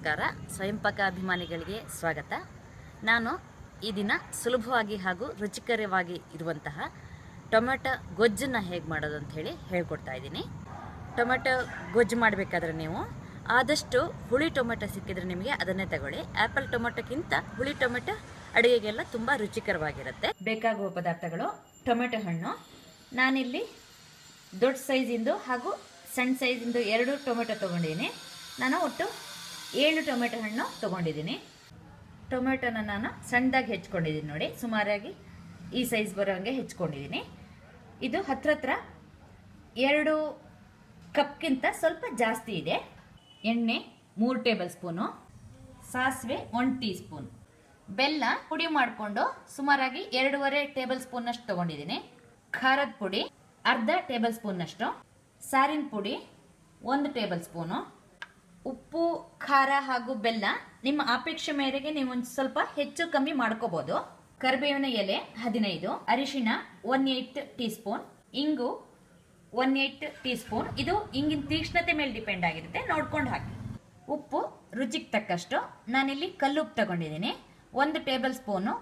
ನಮಸ್ಕಾರ. ಸ್ವಯಂಪಾಕ ಅಭಿಮಾನಿಗಳಿಗೆ ಸ್ವಾಗತ. ನಾನು ಈ ದಿನ ಸುಲಭವಾಗಿ ಹಾಗೂ ರುಚಿಕರವಾಗಿ ಇರುವಂತಹ ಟೊಮೆಟೊ ಗೊಜ್ಜನ್ನು ಹೇಗೆ ಮಾಡೋದು ಅಂತ ಹೇಳಿ ಹೇಳ್ಕೊಡ್ತಾ ಇದ್ದೀನಿ. ಟೊಮೆಟೊ ಗೊಜ್ಜು ಮಾಡಬೇಕಾದ್ರೆ ನೀವು ಆದಷ್ಟು ಹುಳಿ ಟೊಮೆಟೊ ಸಿಕ್ಕಿದ್ರೆ ನಿಮಗೆ ಅದನ್ನೇ ತಗೊಳ್ಳಿ. ಆ್ಯಪಲ್ ಟೊಮೆಟೊಕ್ಕಿಂತ ಹುಳಿ ಟೊಮೆಟೊ ಅಡುಗೆಗೆಲ್ಲ ತುಂಬ ರುಚಿಕರವಾಗಿರುತ್ತೆ. ಬೇಕಾಗುವ ಪದಾರ್ಥಗಳು: ಟೊಮೆಟೊ ಹಣ್ಣು. ನಾನಿಲ್ಲಿ ದೊಡ್ಡ ಸೈಜಿಂದು ಹಾಗೂ ಸಣ್ಣ ಸೈಜಿಂದು 2 ಟೊಮೆಟೊ ತೊಗೊಂಡಿದ್ದೀನಿ. ನಾನು ಒಟ್ಟು 7 ಟೊಮೆಟೊ ಹಣ್ಣು ತೊಗೊಂಡಿದ್ದೀನಿ. ಟೊಮೆಟೊನ ನಾನು ಸಣ್ಣದಾಗಿ ಹೆಚ್ಕೊಂಡಿದ್ದೀನಿ ನೋಡಿ, ಸುಮಾರಾಗಿ ಈ ಸೈಜ್ ಬರೋಂಗೆ ಹೆಚ್ಕೊಂಡಿದ್ದೀನಿ. ಇದು ಹತ್ರ 2 ಕಪ್ಗಿಂತ ಸ್ವಲ್ಪ ಜಾಸ್ತಿ ಇದೆ. ಎಣ್ಣೆ 3 ಟೇಬಲ್ ಸ್ಪೂನು, ಸಾಸಿವೆ 1 ಟೀ ಸ್ಪೂನ್, ಬೆಲ್ಲ ಪುಡಿ ಮಾಡಿಕೊಂಡು ಸುಮಾರಾಗಿ 2.5 ಟೇಬಲ್ ಸ್ಪೂನಷ್ಟು ತೊಗೊಂಡಿದ್ದೀನಿ. ಖಾರದ ಪುಡಿ ಅರ್ಧ ಟೇಬಲ್ ಸ್ಪೂನ್ನಷ್ಟು, ಸಾರಿನ ಪುಡಿ 1 ಟೇಬಲ್ ಸ್ಪೂನು, ಉಪ್ಪು, ಖಾರ ಹಾಗೂ ಬೆಲ್ಲ ನಿಮ್ಮ ಅಪೇಕ್ಷೆ ಮೇರೆಗೆ ನೀವು ಒಂದು ಸ್ವಲ್ಪ ಹೆಚ್ಚು ಕಮ್ಮಿ ಮಾಡ್ಕೋಬಹುದು. ಕರಿಬೇವಿನ ಎಲೆ 15, ಅರಿಶಿಣ 1/8 ಟೀ ಸ್ಪೂನ್, ಇಂಗು 1/8 ಟೀ ಸ್ಪೂನ್. ಇದು ಇಂಗಿನ ತೀಕ್ಷ್ಣತೆ ಮೇಲೆ ಡಿಪೆಂಡ್ ಆಗಿರುತ್ತೆ, ನೋಡ್ಕೊಂಡು ಹಾಕಿ. ಉಪ್ಪು ರುಚಿಗೆ ತಕ್ಕಷ್ಟು. ನಾನಿಲ್ಲಿ ಕಲ್ಲುಪ್ಪು ತಗೊಂಡಿದ್ದೀನಿ 1 ಟೇಬಲ್ ಸ್ಪೂನು.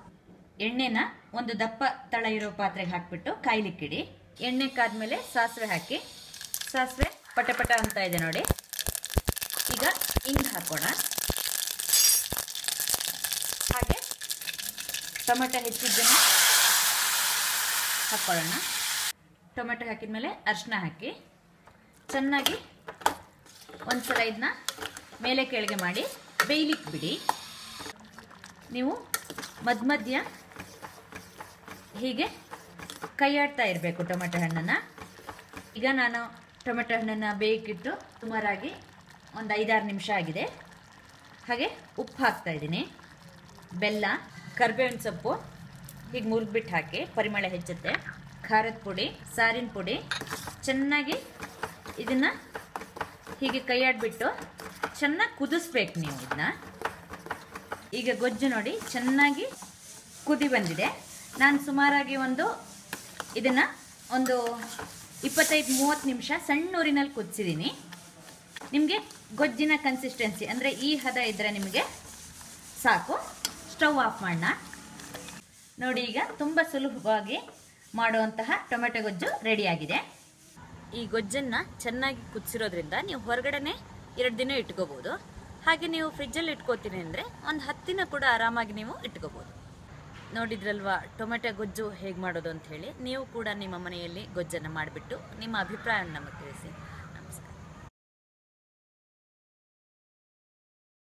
ಎಣ್ಣೆನ ಒಂದು ದಪ್ಪ ತಳ ಇರೋ ಪಾತ್ರೆಗೆ ಹಾಕಿಬಿಟ್ಟು ಕಾಯ್ಲಿಕ್ಕಿಡಿ. ಎಣ್ಣೆ ಕಾದ್ಮೇಲೆ ಸಾಸಿವೆ ಹಾಕಿ. ಸಾಸಿವೆ ಪಟ ಅಂತ ಇದೆ ನೋಡಿ. ಈಗ ಇಂಗು ಹಾಕೋಣ. ಹಾಗೆ ಟೊಮೆಟೊ ಹೆಚ್ಚಿದ್ದನ್ನು ಹಾಕೊಳ್ಳೋಣ. ಟೊಮೆಟೊ ಹಾಕಿದ್ಮೇಲೆ ಅರಿಶಿನ ಹಾಕಿ ಚೆನ್ನಾಗಿ ಒಂದ್ಸಲ ಇದನ್ನ ಮೇಲೆ ಕೆಳಗೆ ಮಾಡಿ ಬೇಯಲಿಕ್ಕೆ ಬಿಡಿ. ನೀವು ಮಧ್ಯ ಹೀಗೆ ಕೈಯಾಡ್ತಾ ಇರಬೇಕು ಟೊಮೆಟೊ ಹಣ್ಣನ್ನು. ಈಗ ನಾನು ಟೊಮೆಟೊ ಹಣ್ಣನ್ನು ಬೇಯಕ್ಕಿಟ್ಟು ಸುಮಾರಾಗಿ ಒಂದು 5-6 ನಿಮಿಷ ಆಗಿದೆ. ಹಾಗೆ ಉಪ್ಪು ಹಾಕ್ತಾ ಇದ್ದೀನಿ, ಬೆಲ್ಲ, ಕರಿಬೇವಿನ ಸೊಪ್ಪು ಹೀಗೆ ಮುರಿದ್ಬಿಟ್ಟು ಹಾಕಿ, ಪರಿಮಳ ಹೆಚ್ಚುತ್ತೆ. ಖಾರದ ಪುಡಿ, ಸಾರಿನ ಪುಡಿ, ಚೆನ್ನಾಗಿ ಇದನ್ನು ಹೀಗೆ ಕೈಯಾಡ್ಬಿಟ್ಟು ಚೆನ್ನಾಗಿ ಕುದಿಸ್ಬೇಕು ನೀವು ಇದನ್ನ. ಈಗ ಗೊಜ್ಜು ನೋಡಿ ಚೆನ್ನಾಗಿ ಕುದಿ ಬಂದಿದೆ. ನಾನು ಸುಮಾರಾಗಿ ಇದನ್ನು ಒಂದು 25-30 ನಿಮಿಷ ಸಣ್ಣ ಊರಿನಲ್ಲಿ ಕುದಿಸಿದ್ದೀನಿ. ನಿಮಗೆ ಗೊಜ್ಜಿನ ಕನ್ಸಿಸ್ಟೆನ್ಸಿ ಅಂದರೆ ಈ ಹದ ಇದ್ದರೆ ನಿಮಗೆ ಸಾಕು. ಸ್ಟವ್ ಆಫ್ ಮಾಡೋಣ. ನೋಡಿ, ಈಗ ತುಂಬ ಸುಲಭವಾಗಿ ಮಾಡುವಂತಹ ಟೊಮೆಟೊ ಗೊಜ್ಜು ರೆಡಿಯಾಗಿದೆ. ಈ ಗೊಜ್ಜನ್ನು ಚೆನ್ನಾಗಿ ಕುದಿಸಿರೋದ್ರಿಂದ ನೀವು ಹೊರಗಡೆನೆ 2 ದಿನ ಇಟ್ಕೋಬೋದು. ಹಾಗೆ ನೀವು ಫ್ರಿಜ್ಜಲ್ಲಿ ಇಟ್ಕೋತೀನಿ ಅಂದರೆ ಒಂದು 10 ದಿನ ಕೂಡ ಆರಾಮಾಗಿ ನೀವು ಇಟ್ಕೋಬೋದು. ನೋಡಿದ್ರಲ್ವಾ ಟೊಮೆಟೊ ಗೊಜ್ಜು ಹೇಗೆ ಮಾಡೋದು ಅಂತ ಹೇಳಿ. ನೀವು ಕೂಡ ನಿಮ್ಮ ಮನೆಯಲ್ಲಿ ಗೊಜ್ಜನ್ನು ಮಾಡಿಬಿಟ್ಟು ನಿಮ್ಮ ಅಭಿಪ್ರಾಯವನ್ನು ನಮಗೆ ತಿಳಿಸಿ.